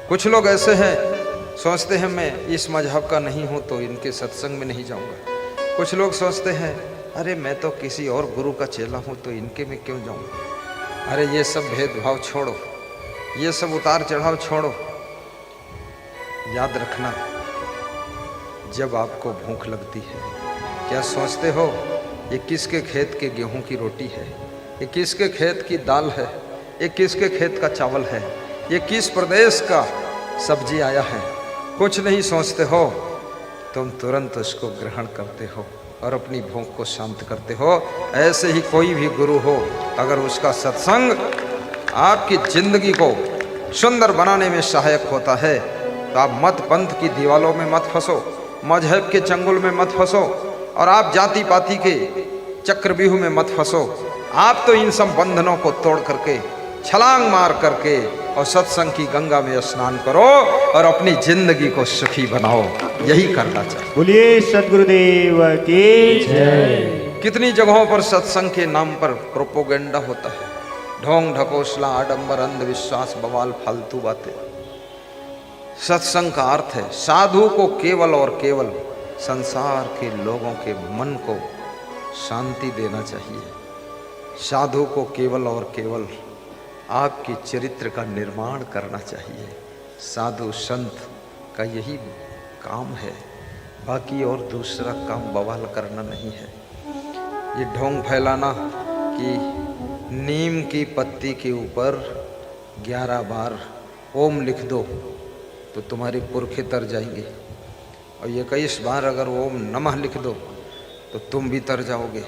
कुछ लोग ऐसे हैं, सोचते हैं मैं इस मजहब का नहीं हूं तो इनके सत्संग में नहीं जाऊंगा। कुछ लोग सोचते हैं अरे मैं तो किसी और गुरु का चेला हूं तो इनके में क्यों जाऊं। अरे ये सब भेदभाव छोड़ो, ये सब उतार चढ़ाव छोड़ो। याद रखना, जब आपको भूख लगती है, क्या सोचते हो ये किसके खेत के गेहूं की रोटी है, ये किसके खेत की दाल है, ये किसके खेत का चावल है, ये किस प्रदेश का सब्जी आया है। कुछ नहीं सोचते हो, तुम तुरंत उसको ग्रहण करते हो और अपनी भूख को शांत करते हो। ऐसे ही कोई भी गुरु हो, अगर उसका सत्संग आपकी जिंदगी को सुंदर बनाने में सहायक होता है तो आप मत पंथ की दीवालों में मत फंसो, मजहब के चंगुल में मत फंसो और आप जाति पाति के चक्रव्यूह में मत फंसो। आप तो इन सब बंधनों को तोड़ करके, छलांग मार करके और सत्संग की गंगा में स्नान करो और अपनी जिंदगी को सुखी बनाओ। यही करना चाहिए। बोलिए सद्गुरुदेव की जय। कितनी जगहों पर सत्संग के नाम पर प्रोपोगेंडा होता है, ढोंग ढकोसला, आडंबर, अंधविश्वास, बवाल, फालतू बातें। सत्संग का अर्थ है साधु को केवल और केवल संसार के लोगों के मन को शांति देना चाहिए। साधु को केवल और केवल आपके चरित्र का निर्माण करना चाहिए। साधु संत का यही काम है, बाकी और दूसरा काम बवाल करना नहीं है। ये ढोंग फैलाना कि नीम की पत्ती के ऊपर 11 बार ओम लिख दो तो तुम्हारे पुरखे तर जाएंगे, और 21 बार अगर ओम नमः लिख दो तो तुम भी तर जाओगे,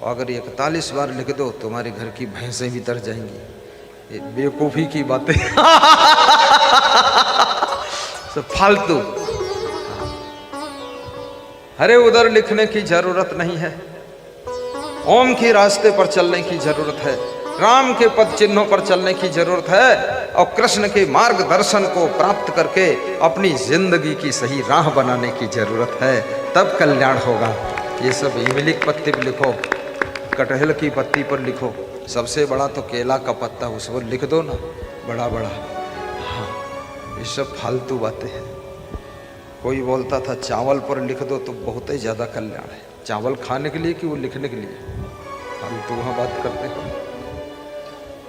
और अगर 41 बार लिख दो तुम्हारे घर की भैंसें भी तर जाएंगी। ये बेवकूफ़ी की बातें सब फालतू। अरे उधर लिखने की जरूरत नहीं है, ओम के रास्ते पर चलने की जरूरत है, राम के पद चिन्हों पर चलने की जरूरत है, और कृष्ण के मार्गदर्शन को प्राप्त करके अपनी जिंदगी की सही राह बनाने की जरूरत है, तब कल्याण होगा। ये सब इमली के पत्ते पर लिखो, कटहल की पत्ती पर लिखो, सबसे बड़ा तो केला का पत्ता, उस पर लिख दो ना बड़ा बड़ा। हाँ, ये सब फालतू बातें हैं। कोई बोलता था चावल पर लिख दो तो बहुत ही ज़्यादा कल्याण है। चावल खाने के लिए कि वो लिखने के लिए? फालतू वहाँ बात करते हो।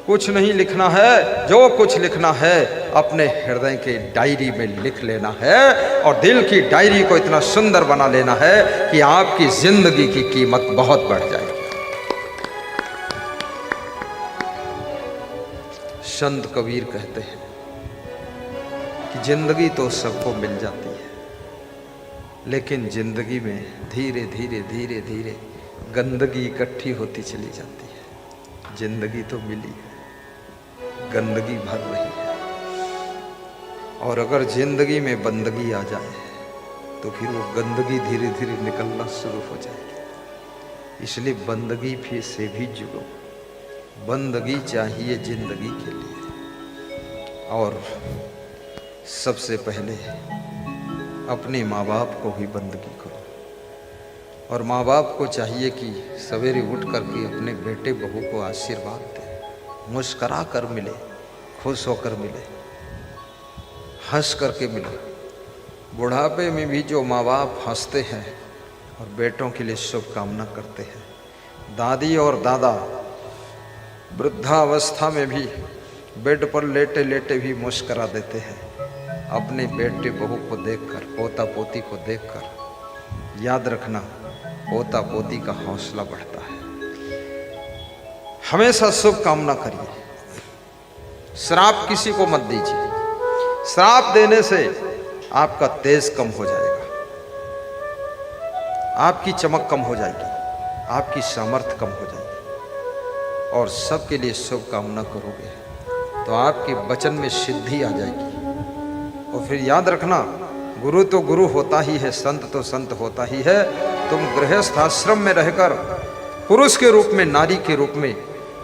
कुछ नहीं लिखना है, जो कुछ लिखना है अपने हृदय के डायरी में लिख लेना है, और दिल की डायरी को इतना सुंदर बना लेना है कि आपकी जिंदगी की कीमत बहुत बढ़ जाएगी। संत कबीर कहते हैं कि जिंदगी तो सबको मिल जाती है, लेकिन जिंदगी में धीरे धीरे धीरे धीरे गंदगी इकट्ठी होती चली जाती है। जिंदगी तो मिली है, गंदगी भर रही है, और अगर जिंदगी में बंदगी आ जाए तो फिर वो गंदगी धीरे धीरे निकलना शुरू हो जाएगी। इसलिए बंदगी फिर से भी जुड़ो, बंदगी चाहिए जिंदगी के लिए। और सबसे पहले अपने माँ बाप को भी बंदगी करो, और माँ बाप को चाहिए कि सवेरे उठ करके अपने बेटे बहू को आशीर्वाद दे, मुस्करा कर मिले, खुश होकर मिले, हंस करके मिले। बुढ़ापे में भी जो माँ बाप हंसते हैं और बेटों के लिए शुभकामना करते हैं, दादी और दादा वृद्धावस्था में भी बेड पर लेटे लेटे भी मुस्करा देते हैं अपने बेटे बहू को देखकर, पोता पोती को देखकर। याद रखना, पोता पोती का हौसला बढ़ता है। हमेशा शुभ कामना करिए, श्राप किसी को मत दीजिए। श्राप देने से आपका तेज कम हो जाएगा, आपकी चमक कम हो जाएगी, आपकी सामर्थ्य कम हो जाएगी। और सबके लिए शुभ कामना करोगे तो आपके वचन में सिद्धि आ जाएगी। और फिर याद रखना, गुरु तो गुरु होता ही है, संत तो संत होता ही है। तुम गृहस्थ आश्रम में रहकर पुरुष के रूप में, नारी के रूप में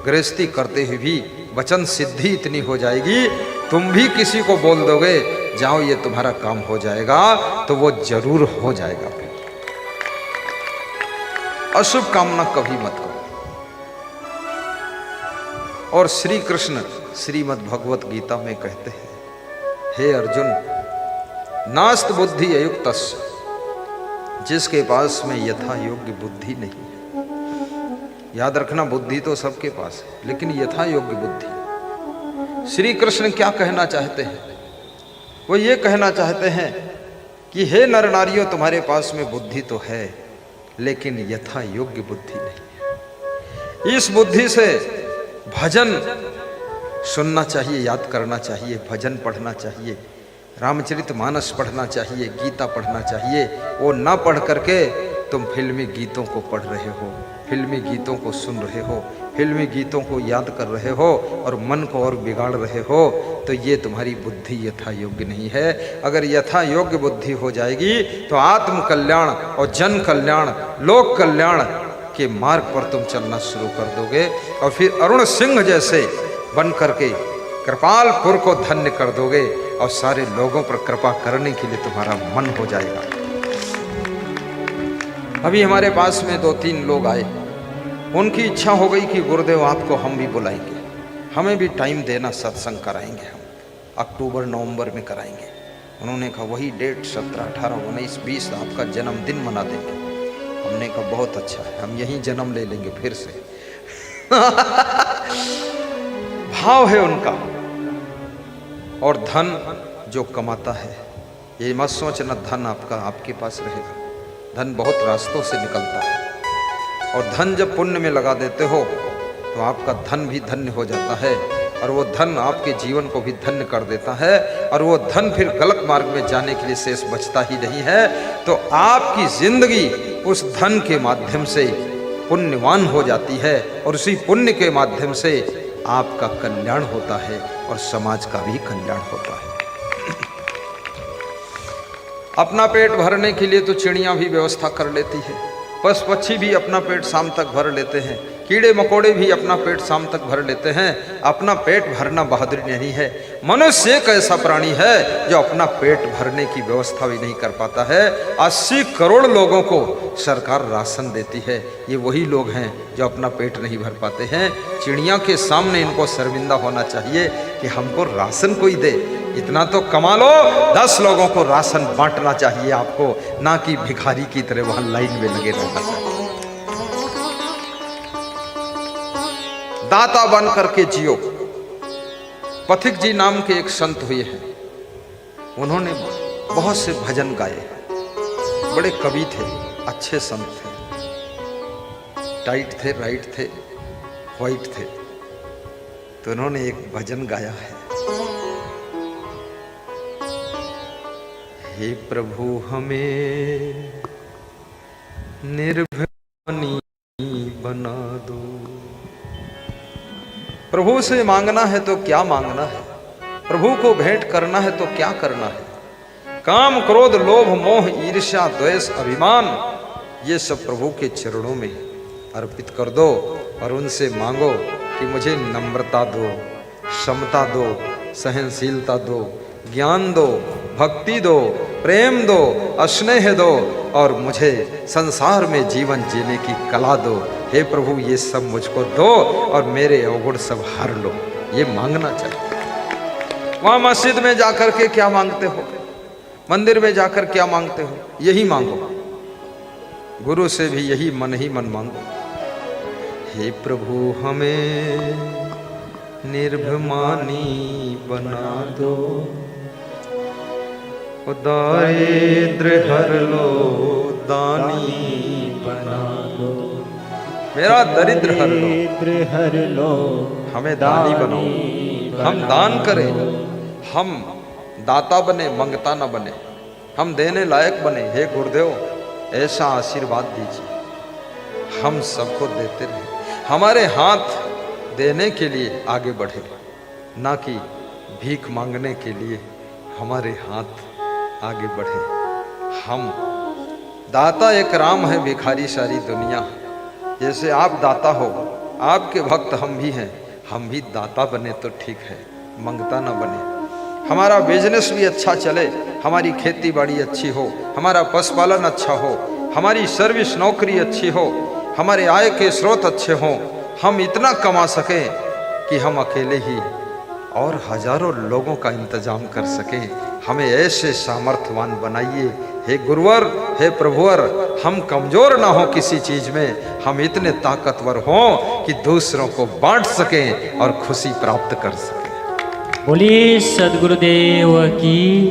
गृहस्थी करते हुए भी वचन सिद्धि इतनी हो जाएगी, तुम भी किसी को बोल दोगे जाओ ये तुम्हारा काम हो जाएगा, तो वो जरूर हो जाएगा। अशुभ कामना कभी मत करो। और श्री कृष्ण श्रीमद् भगवत गीता में कहते हैं, हे अर्जुन, नास्त बुद्धि अयुक्तस्य, जिसके पास में यथा योग्य बुद्धि नहीं है। याद रखना, बुद्धि तो सबके पास है, लेकिन यथा योग्य बुद्धि। श्री कृष्ण क्या कहना चाहते हैं? वो ये कहना चाहते हैं कि हे नर नारियों, तुम्हारे पास में बुद्धि तो है, लेकिन यथा योग्य बुद्धि नहीं है। इस बुद्धि से भजन सुनना चाहिए, याद करना चाहिए, भजन पढ़ना चाहिए, रामचरितमानस पढ़ना चाहिए, गीता पढ़ना चाहिए। वो ना पढ़ करके तुम फिल्मी गीतों को पढ़ रहे हो, फिल्मी गीतों को सुन रहे हो, फिल्मी गीतों को याद कर रहे हो और मन को और बिगाड़ रहे हो, तो ये तुम्हारी बुद्धि यथा योग्य नहीं है। अगर यथा योग्य बुद्धि हो जाएगी तो आत्म कल्याण और जन कल्याण, लोक कल्याण के मार्ग पर तुम चलना शुरू कर दोगे और फिर अरुण सिंह जैसे बन करके कृपालपुर को धन्य कर दोगे और सारे लोगों पर कृपा करने के लिए तुम्हारा मन हो जाएगा। अभी हमारे पास में 2-3 लोग आए, उनकी इच्छा हो गई कि गुरुदेव आपको हम भी बुलाएंगे, हमें भी टाइम देना, सत्संग कराएंगे, हम अक्टूबर नवंबर में कराएंगे। उन्होंने कहा वही डेट 17, 18, 19, 20 आपका जन्मदिन मना देंगे। हमने कहा बहुत अच्छा है, हम यहीं जन्म ले लेंगे फिर से। भाव है उनका। और धन जो कमाता है, ये मत सोचना धन आपका आपके पास रहेगा। धन बहुत रास्तों से निकलता है, और धन जब पुण्य में लगा देते हो तो आपका धन भी धन्य हो जाता है, और वो धन आपके जीवन को भी धन्य कर देता है, और वो धन फिर गलत मार्ग में जाने के लिए शेष बचता ही नहीं है। तो आपकी जिंदगी उस धन के माध्यम से पुण्यवान हो जाती है, और उसी पुण्य के माध्यम से आपका कल्याण होता है और समाज का भी कल्याण होता है। अपना पेट भरने के लिए तो चिड़ियां भी व्यवस्था कर लेती है, पशु पक्षी भी अपना पेट शाम तक भर लेते हैं, कीड़े मकोड़े भी अपना पेट शाम तक भर लेते हैं। अपना पेट भरना बहादुरी नहीं है। मनुष्य एक ऐसा प्राणी है जो अपना पेट भरने की व्यवस्था भी नहीं कर पाता है। 80 करोड़ लोगों को सरकार राशन देती है, ये वही लोग हैं जो अपना पेट नहीं भर पाते हैं। चिड़िया के सामने इनको शर्मिंदा होना चाहिए कि हमको राशन कोई दे। इतना तो कमा लो, 10 लोगों को राशन बांटना चाहिए आपको, ना कि भिखारी की तरह वहां लाइन में लगे रहना चाहिए। दाता बन करके जियो। पथिक जी नाम के एक संत हुए हैं, उन्होंने बहुत से भजन गाए, बड़े कवि थे, अच्छे संत थे, टाइट थे, राइट थे, व्हाइट थे। तो उन्होंने एक भजन गाया है, हे प्रभु हमें निर्भय बना दो। प्रभु से मांगना है तो क्या मांगना है, प्रभु को भेंट करना है तो क्या करना है। काम क्रोध लोभ मोह ईर्ष्या द्वेष अभिमान, ये सब प्रभु के चरणों में अर्पित कर दो और उनसे मांगो कि मुझे नम्रता दो, क्षमता दो, सहनशीलता दो, ज्ञान दो, भक्ति दो, प्रेम दो, स्नेह दो, और मुझे संसार में जीवन जीने की कला दो। हे प्रभु ये सब मुझको दो और मेरे अवगुण सब हर लो। ये मांगना चाहिए। वहां मस्जिद में जाकर के क्या मांगते हो, मंदिर में जाकर क्या मांगते हो, यही मांगो। गुरु से भी यही मन ही मन मांगो। हे प्रभु हमें निर्भमानी बना दो, दारिद्र हर लो, दानी बना दो। मेरा दरिद्र हर लो, हमें दानी बनाओ। हम दान करें, हम दाता बने, मंगता न बने, हम देने लायक बने। हे गुरुदेव ऐसा आशीर्वाद दीजिए, हम सबको देते रहे, हमारे हाथ देने के लिए आगे बढ़े, ना कि भीख मांगने के लिए हमारे हाथ आगे बढ़े। हम दाता एक राम है, भिखारी सारी दुनिया। जैसे आप दाता हो, आपके भक्त हम भी हैं, हम भी दाता बने तो ठीक है, मंगता ना बने। हमारा बिजनेस भी अच्छा चले, हमारी खेती बाड़ी अच्छी हो, हमारा पशुपालन अच्छा हो, हमारी सर्विस नौकरी अच्छी हो, हमारे आय के स्रोत अच्छे हों, हम इतना कमा सकें कि हम अकेले ही और हजारों लोगों का इंतजाम कर सके, हमें ऐसे सामर्थ्यवान बनाइए। हे गुरुवर, हे प्रभुवर, हम कमजोर ना हो किसी चीज में, हम इतने ताकतवर हों कि दूसरों को बांट सकें और खुशी प्राप्त कर सकें। बोलिए सदगुरुदेव की।